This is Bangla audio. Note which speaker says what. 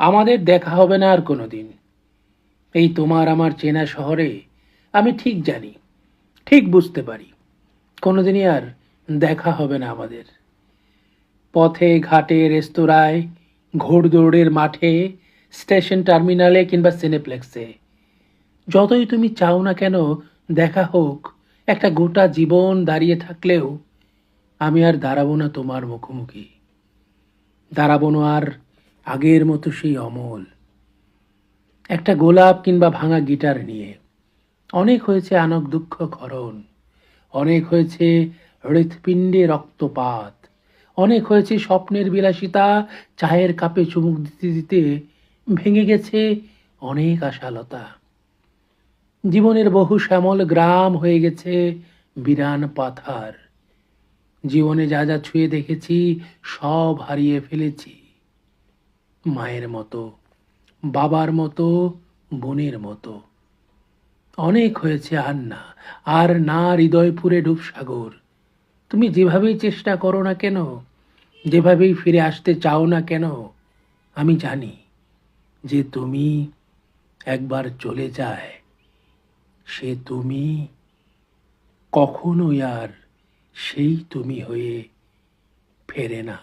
Speaker 1: আমাদের দেখা হবে না আর কোনোদিন। এই তোমার আমার চেনা শহরে আমি ঠিক জানি, ঠিক বুঝতে পারি, কোনোদিনই আর দেখা হবে না আমাদের। পথে ঘাটে রেস্তোরাঁয়, ঘোড়দৌড়ের মাঠে, স্টেশন টার্মিনালে কিংবা সিনেপ্লেক্সে, যতই তুমি চাও না কেন দেখা হোক, একটা গোটা জীবন দাঁড়িয়ে থাকলেও আমি আর দাঁড়াবো না তোমার মুখোমুখি। দাঁড়াবো না আর আগের মতো সেই অমল একটা গোলাপ কিংবা ভাঙা গিটার নিয়ে। অনেক হয়েছে আনক দুঃখ ক্ষরণ, অনেক হয়েছে হৃৎপিণ্ডে রক্তপাত, অনেক হয়েছে স্বপ্নের বিলাসিতা, চায়ের কাপে চুমুক দিতে দিতে ভেঙে গেছে অনেক আশালতা। জীবনের বহু শ্যামল গ্রাম হয়ে গেছে বিরান পাথার। জীবনে যা যা ছুঁয়ে দেখেছি সব হারিয়ে ফেলেছি। মায়ের মতো, বাবার মতো, বোনের মতো। অনেক হয়েছে আর না, আর না হৃদয়পুরে ডুবসাগর। তুমি যেভাবেই চেষ্টা করো না কেন, যেভাবেই ফিরে আসতে চাও না কেন, আমি জানি যে তুমি একবার চলে যায়, সে তুমি কখনোই আর সেই তুমি হয়ে ফেরে না।